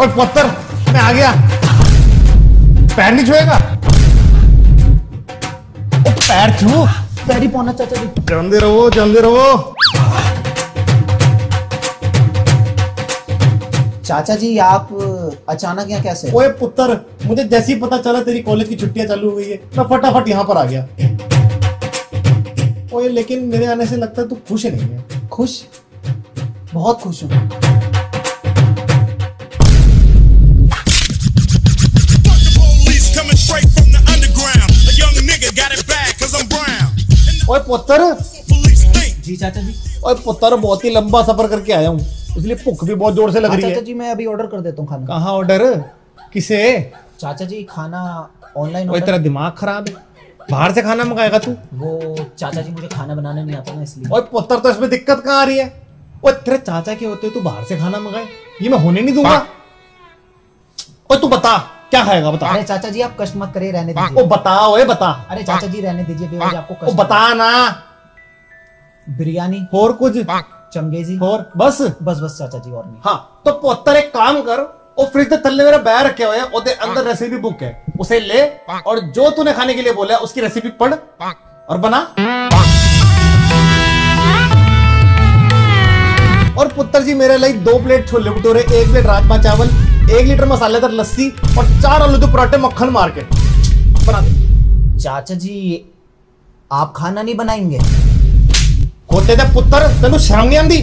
और पत्थर मैं आ गया। पैर नहीं छुएगा? ओ पैर छू। पैर ही पौना चाचा जी। चलते रहो चलते रहो। चाचा जी आप अचानक यहाँ कैसे? ओए पुत्र, मुझे जैसे ही पता चला तेरी कॉलेज की छुट्टियां चालू हो गई है, मैं फटाफट यहाँ पर आ गया। ओए लेकिन मेरे आने से लगता है तू खुश नहीं है। खुश? बहुत खुश हूँ। ओए पुत्र। जी चाचा जी। ओए पुत्र, बहुत ही लंबा सफर करके आया हूँ, इसलिए भूख भी बहुत जोर से लग रही है। चाचा जी मैं अभी ऑर्डर कर देता हूँ खाना। कहाँ ऑर्डर? किसे? चाचा जी खाना ऑनलाइन। ओए तेरा दिमाग खराब है, बाहर से खाना मंगाएगा तू? वो चाचा जी मुझे खाना बनाने नहीं आता ना इसलिए। ओए पुत्र, तो इसमें दिक्कत कहाँ आ रही है? ओए तेरे चाचा के होते तू बाहर से खाना मंगाए, ये मैं होने नहीं दूंगा। ओए तू बता क्या खाएगा, बता। अरे चाचा जी आप कष्ट मत करिए, रहने दीजिए। ओ बता, ओए बता। अरे चाचा जी रहने दीजिए, बेवजह आपको ओ कष्ट। बता ना। बिरयानी और कुछ? चंगेजी और बस? बस बस चाचा जी और नहीं। हाँ तो पुत्र एक काम कर, वो फ्रिज के थल्ले मेरा बैग रखे हुए हैं, उसके अंदर रेसिपी बुक है, उसे ले और जो तूने खाने के लिए बोला है उसकी रेसिपी पढ़ और बना। और पुत्र जी मेरे लिए 2 प्लेट छोले भटूरे, 1 प्लेट राजमा चावल, 1 लीटर मसालेदार लस्सी और 4 आलू के पराठे मक्खन मार के बना दे। चाचा जी आप खाना नहीं बनाएंगे? होते थे पुत्र, तेन शर्म नहीं आती?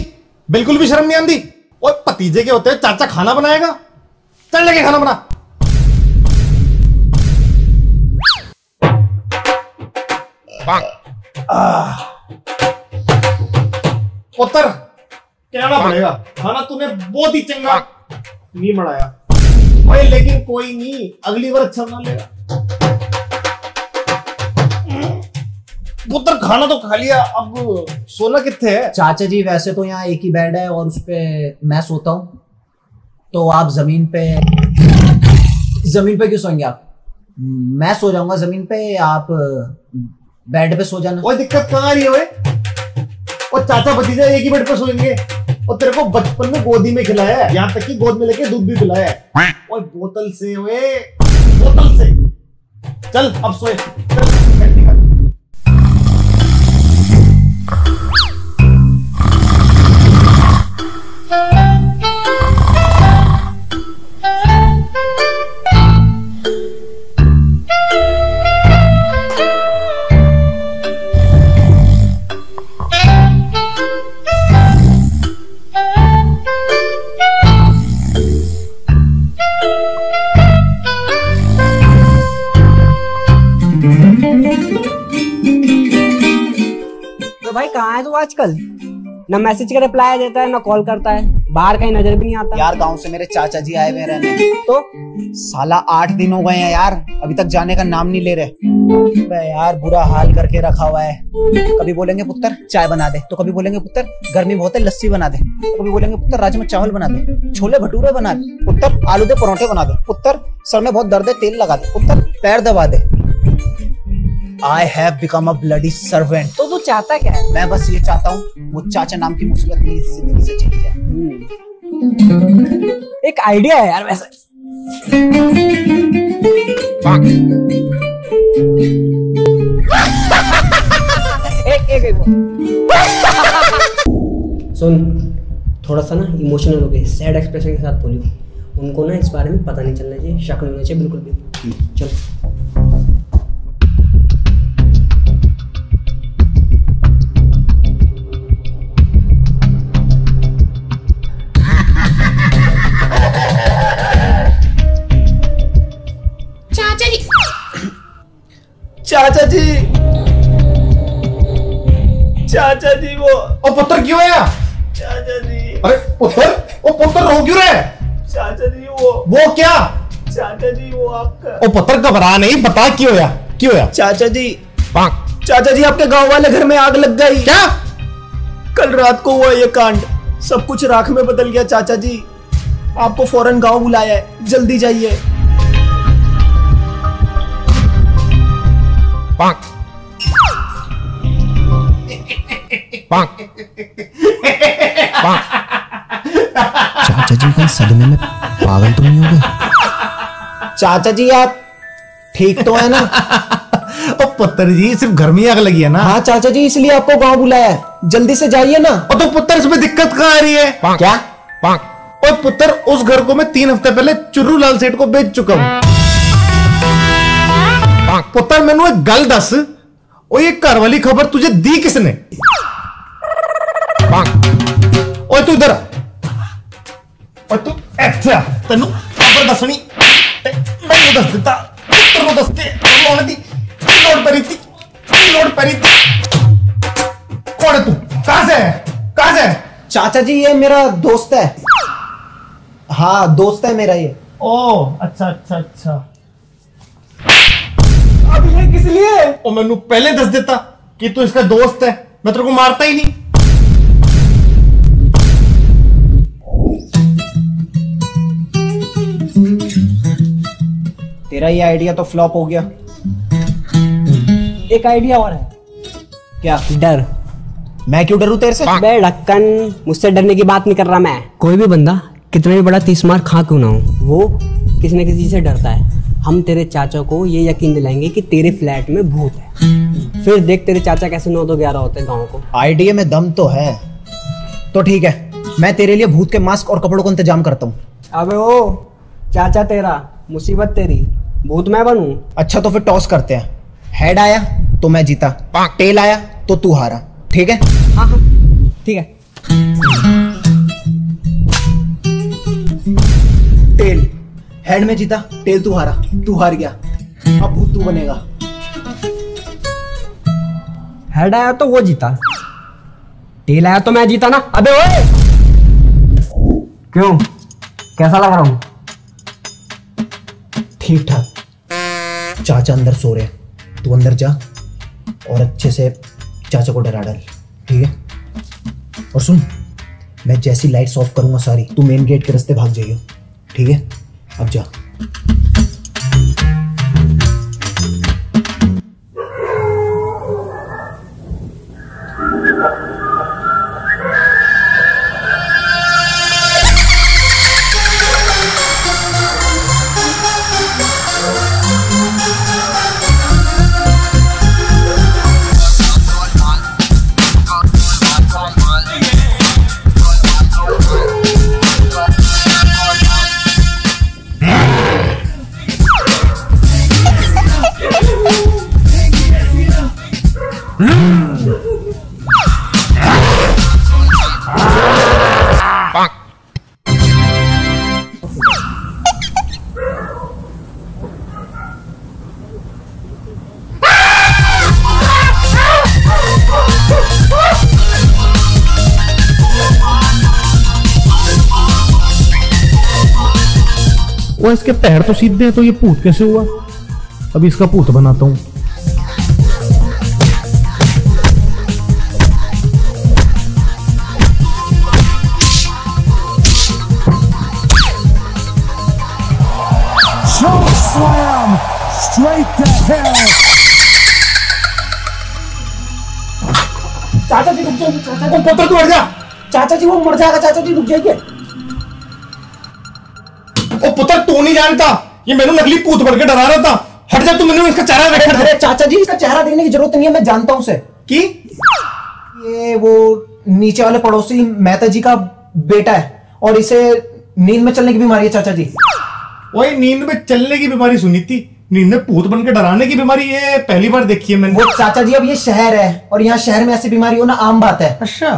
बिल्कुल भी शर्म नहीं आती? और भतीजे के होते चाचा खाना बनाएगा? चल लेके खाना बना। पुत्र कहना पड़ेगा, खाना तूने बहुत ही चंगा नहीं बनाया। ओए लेकिन कोई नहीं, अगली बार अच्छा बना लेगा। पुत्र खाना तो खा लिया, अब सोना कितने है? चाचा जी वैसे तो यहाँ एक ही बेड है और उस पे मैं सोता हूँ, तो आप जमीन पे क्यों सोएंगे आप? मैं सो जाऊंगा जमीन पे, आप बेड पे सो जाना। कोई दिक्कत कहाँ आ रही है? और चाचा भतीजा एक ही बेड पे सोएंगे, और तेरे को बचपन में गोदी में खिलाया है, यहाँ तक कि गोद में लेके दूध भी पिलाया है। ओए बोतल से, ओए बोतल से। चल अब सोए, चल निकल। तो भाई कहाँ है तू आजकल? ना मैसेज का रिप्लाई देता है ना कॉल करता है, बाहर कहीं नजर भी नहीं आता। यार गांव से मेरे चाचा जी आए हुए रहने, तो साला 8 दिन हो गए हैं यार, अभी तक जाने का नाम नहीं ले रहे। बे यार बुरा हाल करके रखा हुआ है। कभी बोलेंगे पुत्र चाय बना दे, तो कभी बोलेंगे पुत्र गर्मी बहुत है लस्सी बना दे, तो कभी बोलेंगे पुत्र राजमा चावल बना दे, छोले भटूरे बना दे, पुत्र आलू के परोठे बना दे, पुत्र सर में बहुत दर्द है तेल लगा दे, पुत्र पैर दबा दे। I have become a bloody servant। तो तू चाहता क्या है? मैं बस ये चाहता हूँ वो चाचा नाम की मुसीबत मेरी जिंदगी से चली जाए। एक आइडिया है यार वैसे। एक सुन, थोड़ा सा ना इमोशनल हो गए, सैड एक्सप्रेशन के साथ बोलियो। उनको ना इस बारे में पता नहीं चलना चाहिए, शक नहीं होना चाहिए बिल्कुल भी। चल चाचा जी, चाचा जी वो। ओ पुत्र क्यों है? चाचा जी। अरे पुत्र, ओ पुत्र रो क्यों रहे? चाचा जी वो क्या? चाचा जी वो आपका। ओ पुत्र घबरा नहीं, बता क्यों होया? क्यों होया? चाचा जी, चाचा जी आपके गांव वाले घर में आग लग गई। क्या? कल रात को हुआ ये कांड, सब कुछ राख में बदल गया। चाचा जी आपको फौरन गांव बुलाया है, जल्दी जाइए। चाचा जी का सदमे में पागल तो नहीं हो गए? चाचा जी आप ठीक तो है ना? ओ पुत्र जी, सिर्फ घर में आग लगी है ना? हाँ चाचा जी, इसलिए आपको गांव बुलाया है, जल्दी से जाइए ना। और तो पुत्र, इसमें दिक्कत कहाँ आ रही है? क्या? और पुत्र, उस घर को मैं 3 हफ्ते पहले चुर्रू लाल सेठ को बेच चुका हूं। पुत्र मैंने एक गल दस, और ये घर वाली खबर तुझे दी किसने? ओए तू इधर, और तू अच्छा तेनू खबर दसनी मैं दस देता, तेरे दस के लोन दी लोड परी थी, लोड परी थी। कौन है तू? कहां से है? कहां से है? चाचा जी ये मेरा दोस्त है। हाँ दोस्त है मेरा ये। ओ अच्छा अच्छा अच्छा। अब ये किस लिए? ओ मैनू पहले दस देता कि तू इसका दोस्त है, मैं तेरे को मारता ही नहीं। तेरा ये आइडिया तो फ्लॉप हो गया। एक आइडिया और है। क्या? डर। मैं क्यों डरूं तेरे से? बे ढक्कन, मुझसे डरने की बात नहीं कर रहा मैं। कोई भी बंदा कितना भी बड़ा 30 मार खा क्यों ना हो, वो किसी न किसी से डरता है। हम तेरे चाचा को ये यकीन दिलाएंगे कि तेरे फ्लैट में भूत है, फिर देख तेरे चाचा कैसे 9-2-11 होते हैं गाँव को। आइडिया में दम तो है। तो ठीक है, मैं तेरे लिए भूत के मास्क और कपड़ों का इंतजाम करता हूँ। अबे ओ चाचा तेरा, मुसीबत तेरी, भूत मैं बनूं? अच्छा तो फिर टॉस करते हैं। हेड आया तो मैं जीता, टेल आया तो तू हारा, ठीक है? हाँ हाँ ठीक है। टेल। हेड में जीता, टेल तू हारा, तू हार गया। अब भूत तू बनेगा। हेड आया तो वो जीता, टेल आया तो मैं जीता ना। अबे ओए क्यों, कैसा लग रहा हूं? ठीक ठाक। चाचा अंदर सो रहे हैं, तू अंदर जा और अच्छे से चाचा को डरा डाल, ठीक है? और सुन, मैं जैसी लाइट्स ऑफ करूंगा सारी, तू मेन गेट के रास्ते भाग जाइयो, ठीक है? अब जा। वो इसके पैर तो सीधे हैं, तो ये भूत कैसे हुआ? अभी इसका भूत बनाता हूं। Slam straight to hell. चाचा जी रुक जाइए, चाचा जी। पुत्र तू हट जा। चाचा जी वो मर जाएगा, चाचा जी रुक जाइए। ओ पुत्र, तू नहीं जानता, ये मैंने नकली भूत बन के डरा रहा था। हट जा तू, मैंने इसका चेहरा देखा था। अरे चाचा जी इसका चेहरा देखने की जरूरत नहीं है, मैं जानता हूं उसे। कि ये वो नीचे वाले पड़ोसी मेहता जी का बेटा है और इसे नींद में चलने की बीमारी है चाचा जी। वही नींद में चलने की बीमारी सुनी थी, नींद में भूत बन के डराने की बीमारी ये पहली बार देखी है मैंने। वो चाचा जी अब ये शहर है और यहाँ शहर में ऐसी बीमारी होना आम बात है। अच्छा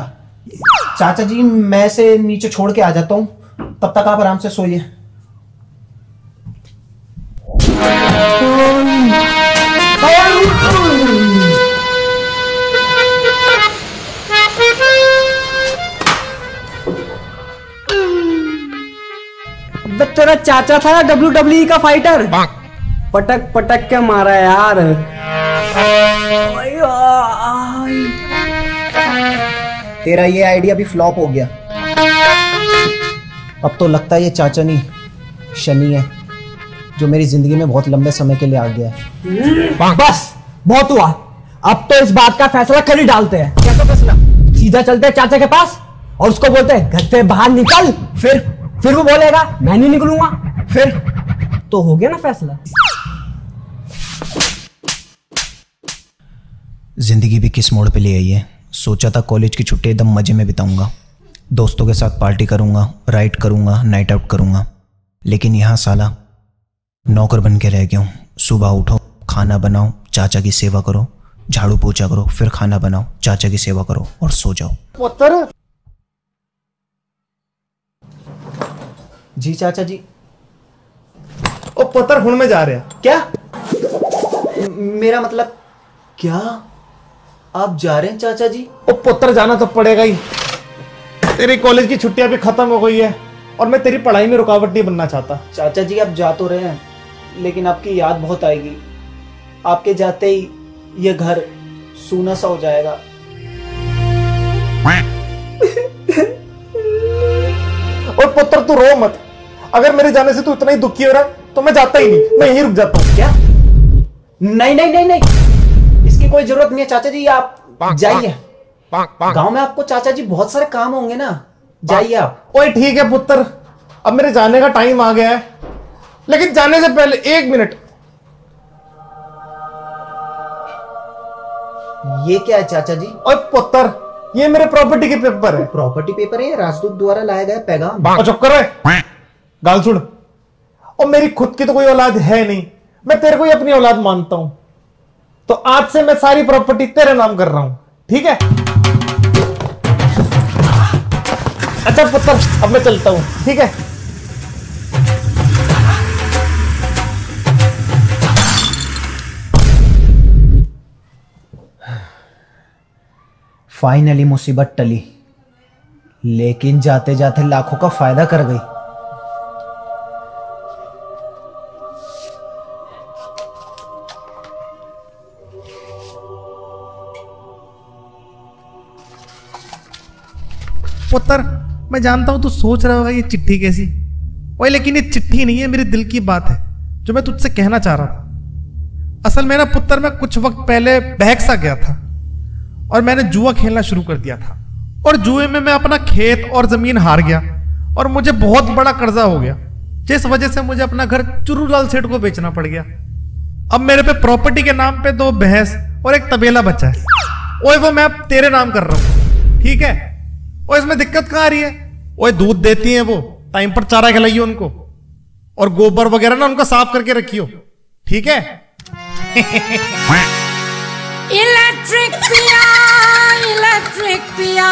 चाचा जी मैं इसे नीचे छोड़ के आ जाता हूँ, तब तक आप आराम से सोइए। तेरा चाचा था ना WWE का फाइटर, पटक पटक के मारा यार। तेरा ये आइडिया भी फ्लॉप हो गया। अब तो लगता है ये चाचा नहीं शनि है जो मेरी जिंदगी में बहुत लंबे समय के लिए आ गया है। बस बहुत हुआ, अब तो इस बात का फैसला कर ही डालते हैं। कैसा फैसला? सीधा चलते हैं चाचा के पास और उसको बोलते हैं घर से बाहर निकल। फिर वो बोलेगा मैं नहीं निकलूंगा, फिर तो हो गया ना फैसला। जिंदगी भी किस मोड़ पे ले आई है। सोचा था कॉलेज की छुट्टी एकदम मजे में बिताऊंगा, दोस्तों के साथ पार्टी करूंगा, राइड करूंगा, नाइट आउट करूंगा, लेकिन यहाँ साला नौकर बन के रह गया हूँ। सुबह उठो, खाना बनाओ, चाचा की सेवा करो, झाड़ू पोछा करो, फिर खाना बनाओ, चाचा की सेवा करो और सो जाओ। पुत्र जी चाचा जी। ओ पुत्र हुण में जा रहे हैं क्या? मेरा मतलब क्या आप जा रहे हैं चाचा जी? ओ पुत्र जाना तो पड़ेगा ही। तेरी कॉलेज की छुट्टियां भी खत्म हो गई है और मैं तेरी पढ़ाई में रुकावट नहीं बनना चाहता। चाचा जी आप जा तो रहे हैं, लेकिन आपकी याद बहुत आएगी। आपके जाते ही ये घर सूना सा हो जाएगा। और पुत्र तू रो मत, अगर मेरे जाने से तू इतना ही दुखी हो रहा है तो मैं जाता ही नहीं, मैं यहीं रुक जाता हूँ। क्या? नहीं नहीं नहीं नहीं, इसकी कोई जरूरत नहीं है चाचा जी, आप जाइए। गांव में आपको चाचा जी बहुत सारे काम होंगे ना, जाइए आप। ओए ठीक है पुत्र, अब मेरे जाने का टाइम आ गया है, लेकिन जाने से पहले 1 मिनट। ये क्या है चाचा जी? ओए पुत्र, ये मेरे प्रॉपर्टी के पेपर है। प्रॉपर्टी पेपर है? राजदूत द्वारा लाया गया पैगाम। चुप कर रहे, गाल सुन। और मेरी खुद की तो कोई औलाद है नहीं, मैं तेरे को ही अपनी औलाद मानता हूं, तो आज से मैं सारी प्रॉपर्टी तेरे नाम कर रहा हूं, ठीक है? अच्छा पुत्र, अब मैं चलता हूं, ठीक है? फाइनली मुसीबत टली, लेकिन जाते जाते लाखों का फायदा कर गई। पुत्र मैं जानता हूं तू सोच रहा होगा ये चिट्ठी कैसी, ओए लेकिन ये चिट्ठी नहीं है, मेरे दिल की बात है जो मैं तुझसे कहना चाह रहा था। असल में ना पुत्र, मैं कुछ वक्त पहले बहक सा गया था और मैंने जुआ खेलना शुरू कर दिया था, और जुए में मैं अपना खेत और जमीन हार गया और मुझे बहुत बड़ा कर्जा हो गया, जिस वजह से मुझे अपना घर चुरूलाल सेठ को बेचना पड़ गया। अब मेरे पे प्रॉपर्टी के नाम पे 2 भैंस और 1 तबेला बचा है, ओए वो मैं अब तेरे नाम कर रहा हूं, ठीक है? और इसमें दिक्कत कहां आ रही है? ओए दूध देती हैं वो, टाइम पर चारा खिलाइए उनको, और गोबर वगैरह ना उनका साफ करके रखियो, ठीक है? इलेक्ट्रिक पिया, इलेक्ट्रिक पिया।